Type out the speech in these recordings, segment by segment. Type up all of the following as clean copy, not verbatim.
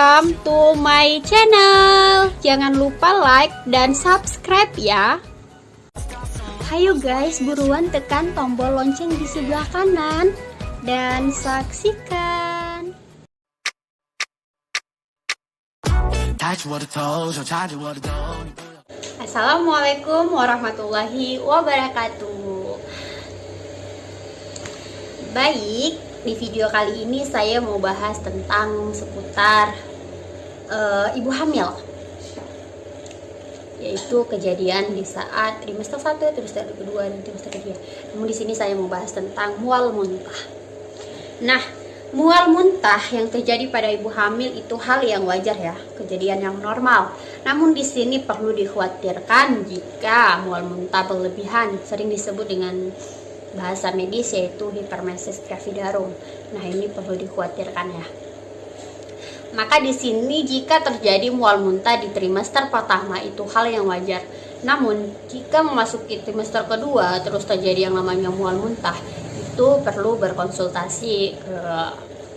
welcome to my channel. Jangan lupa like dan subscribe ya. Hayo guys, buruan tekan tombol lonceng di sebelah kanan dan saksikan. Assalamualaikum warahmatullahi wabarakatuh. Baik, di video kali ini saya mau bahas tentang seputar ibu hamil, yaitu kejadian di saat trimester 1, trimester kedua, dan trimester ketiga. Namun di sini saya mau bahas tentang mual muntah. Nah, mual muntah yang terjadi pada ibu hamil itu hal yang wajar ya, kejadian yang normal. Namun di sini perlu dikhawatirkan jika mual muntah berlebihan, sering disebut dengan bahasa medis yaitu hipermesis gravidarum. Nah, ini perlu dikhawatirkan ya. Maka di sini jika terjadi mual muntah di trimester pertama itu hal yang wajar. Namun jika memasuki trimester kedua terus terjadi yang namanya mual muntah, itu perlu berkonsultasi ke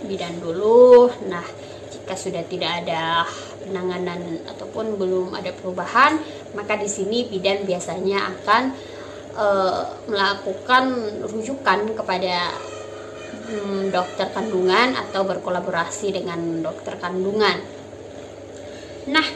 bidan dulu. Nah, jika sudah tidak ada penanganan ataupun belum ada perubahan, maka di sini bidan biasanya akan melakukan rujukan kepada dokter kandungan atau berkolaborasi dengan dokter kandungan. Nah,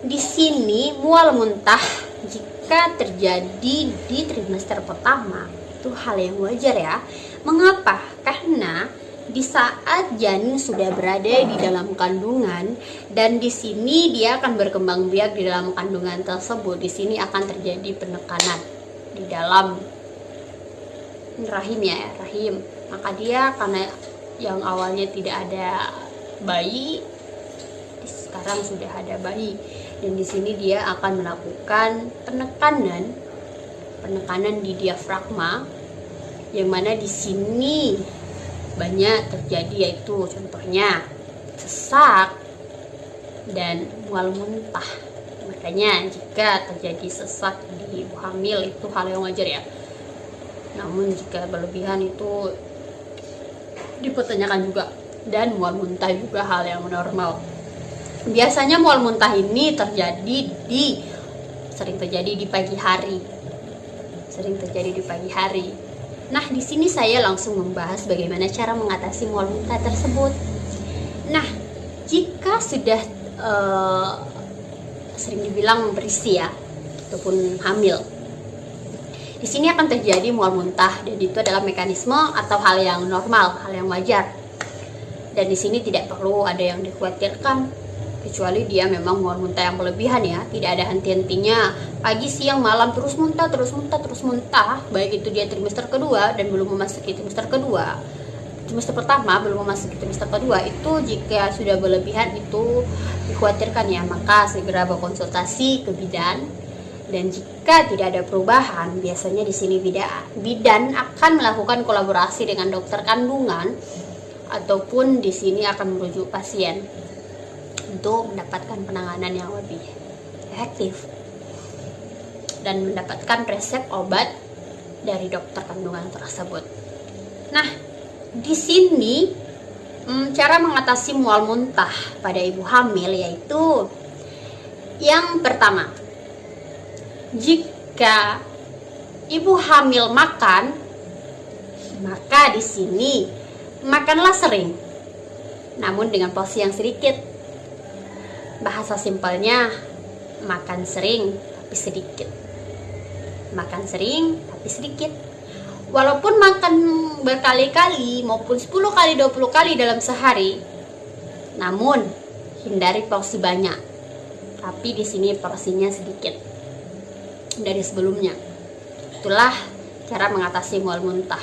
di sini mual muntah jika terjadi di trimester pertama itu hal yang wajar ya. Mengapa? Karena di saat janin sudah berada di dalam kandungan dan di sini dia akan berkembang biak di dalam kandungan tersebut, di sini akan terjadi penekanan di dalam rahim ya, rahim. Maka dia karena yang awalnya tidak ada bayi, sekarang sudah ada bayi, dan di sini dia akan melakukan penekanan di diafragma, yang mana di sini banyak terjadi, yaitu contohnya sesak dan mual muntah. Makanya jika terjadi sesak di ibu hamil itu hal yang wajar ya. Namun jika berlebihan itu dipertanyakan juga, dan mual muntah juga hal yang normal. Biasanya mual muntah ini sering terjadi di pagi hari. Nah, di sini saya langsung membahas bagaimana cara mengatasi mual muntah tersebut. Nah, jika sudah sering dibilang berisi ya, ataupun hamil, di sini akan terjadi mual muntah, dan itu adalah mekanisme atau hal yang normal, hal yang wajar. Dan di sini tidak perlu ada yang dikhawatirkan, kecuali dia memang mual muntah yang berlebihan ya, tidak ada henti-hentinya, pagi siang malam terus muntah, baik itu dia trimester kedua dan belum memasuki trimester kedua. Trimester pertama belum memasuki trimester kedua, itu jika sudah berlebihan itu dikhawatirkan ya, maka segera berkonsultasi ke bidan. Dan jika tidak ada perubahan, biasanya di sini bidan akan melakukan kolaborasi dengan dokter kandungan, ataupun di sini akan merujuk pasien untuk mendapatkan penanganan yang lebih efektif dan mendapatkan resep obat dari dokter kandungan tersebut. Nah, di sini cara mengatasi mual muntah pada ibu hamil yaitu yang pertama, jika ibu hamil makan, maka di sini makanlah sering, namun dengan porsi yang sedikit. Bahasa simpelnya, makan sering tapi sedikit. Makan sering tapi sedikit. Walaupun makan berkali-kali maupun 10 kali 20 kali dalam sehari, namun hindari porsi banyak. Tapi di sini porsinya sedikit dari sebelumnya. Itulah cara mengatasi mual muntah.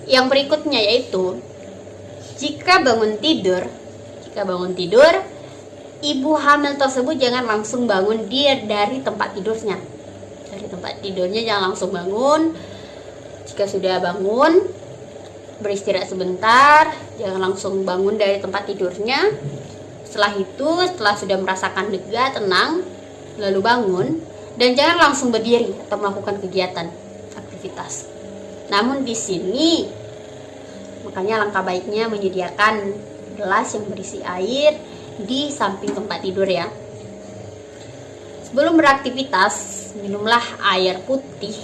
Yang berikutnya yaitu jika bangun tidur, ibu hamil tersebut jangan langsung bangun dari tempat tidurnya. Dari tempat tidurnya jangan langsung bangun. Jika sudah bangun, beristirahat sebentar, jangan langsung bangun dari tempat tidurnya. Setelah sudah merasakan lega, tenang, lalu bangun, dan jangan langsung berdiri atau melakukan kegiatan, aktivitas. Namun di sini, makanya langkah baiknya menyediakan gelas yang berisi air di samping tempat tidur ya. Sebelum beraktivitas, minumlah air putih.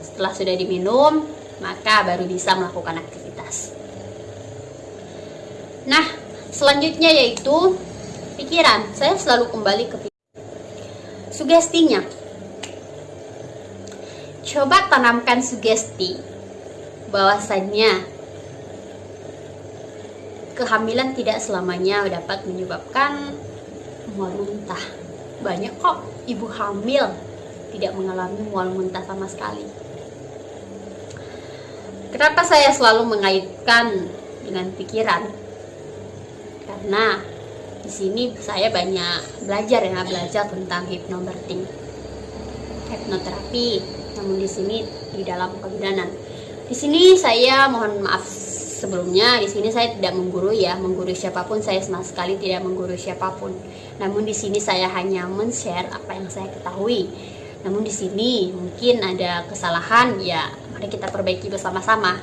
Setelah sudah diminum, maka baru bisa melakukan aktivitas. Nah, selanjutnya yaitu pikiran. Saya selalu kembali ke pikiran. Sugestinya. Coba tanamkan sugesti bahwasannya kehamilan tidak selamanya dapat menyebabkan mual muntah. Banyak kok ibu hamil tidak mengalami mual muntah sama sekali. Kenapa saya selalu mengaitkan dengan pikiran? Karena di sini saya banyak belajar tentang hypnobirthing, hipnoterapi. Namun di sini di dalam kebidanan. Di sini saya mohon maaf sebelumnya, di sini saya tidak menggurui siapapun, saya sama sekali tidak menggurui siapapun. Namun di sini saya hanya men-share apa yang saya ketahui. Namun di sini mungkin ada kesalahan, ya mari kita perbaiki bersama-sama.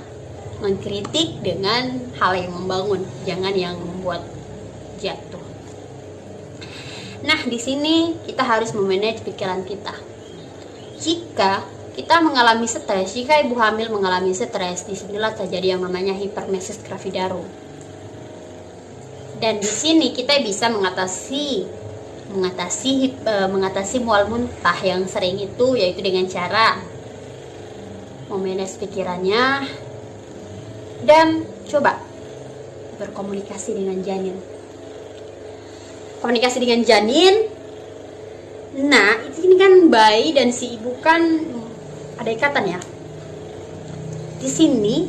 Mengkritik dengan hal yang membangun, jangan yang membuat jatuh. Nah, di sini kita harus memanage pikiran kita. Jika kita mengalami stres, jika ibu hamil mengalami stres, disinilah terjadi yang namanya hipermesis gravidarum. Dan di sini kita bisa mengatasi mual muntah yang sering itu, yaitu dengan cara memanage pikirannya dan coba berkomunikasi dengan janin. Komunikasi dengan janin. Nah, ini kan bayi dan si ibu kan ada ikatan ya. Di sini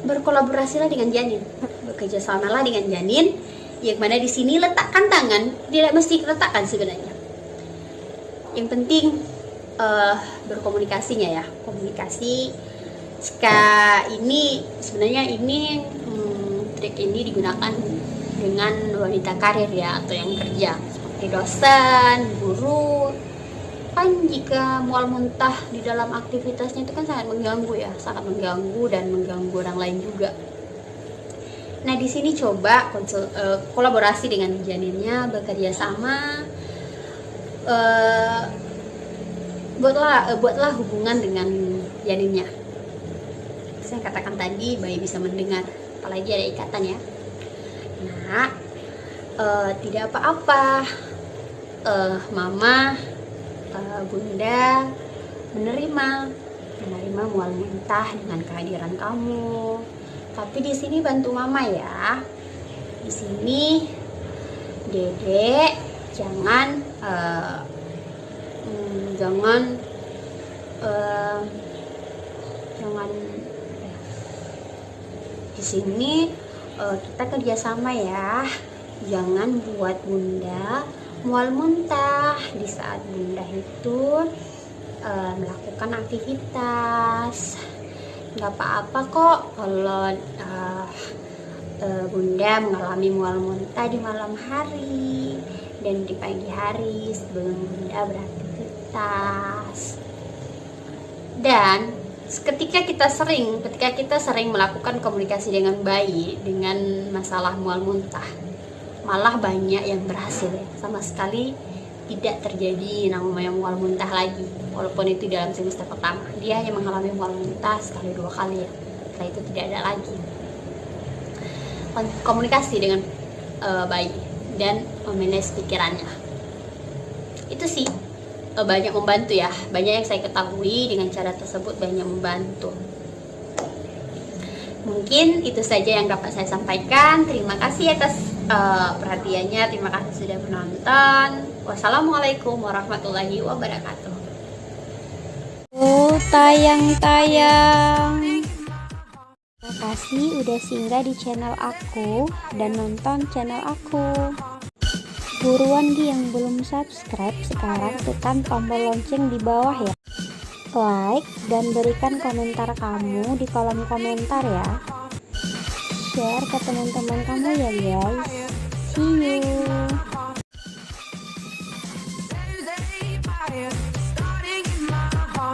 berkolaborasilah dengan janin, bekerjasamalah dengan janin, yang mana di sini letakkan tangan, tidak mesti letakkan sebenarnya. Yang penting berkomunikasinya ya, komunikasi. Jika ini sebenarnya trik ini digunakan dengan wanita karir ya, atau yang kerja seperti dosen, guru. Kan jika mual muntah di dalam aktivitasnya itu kan sangat mengganggu ya, sangat mengganggu dan mengganggu orang lain juga. Nah, di sini coba kolaborasi dengan janinnya, bekerja sama, buatlah hubungan dengan janinnya. Saya katakan tadi, bayi bisa mendengar, apalagi ada ikatan ya. Nah, tidak apa-apa, mama, bunda menerima mual muntah dengan kehadiran kamu. Tapi di sini bantu mama ya. Di sini Dedek jangan di sini kita kerjasama ya. Jangan buat bunda mual muntah di saat bunda itu melakukan aktivitas. Nggak apa-apa kok kalau bunda mengalami mual muntah di malam hari dan di pagi hari sebelum bunda beraktivitas. Dan ketika kita sering melakukan komunikasi dengan bayi dengan masalah mual muntah, malah banyak yang berhasil ya. Sama sekali tidak terjadi namanya mual muntah lagi. Walaupun itu dalam semester pertama, dia hanya mengalami mual muntah sekali 2 kali ya. Setelah itu tidak ada lagi. Komunikasi dengan bayi dan memanage pikirannya, itu sih banyak membantu ya. Banyak yang saya ketahui dengan cara tersebut banyak membantu. Mungkin itu saja yang dapat saya sampaikan. Terima kasih atas perhatiannya. Terima kasih sudah menonton. Wassalamualaikum warahmatullahi wabarakatuh. Tayang-tayang. Terima kasih udah singgah di channel aku dan nonton channel aku. Buruan yang belum subscribe sekarang tekan tombol lonceng di bawah ya. Like dan berikan komentar kamu di kolom komentar ya. Share ke teman-teman kamu ya guys. See you.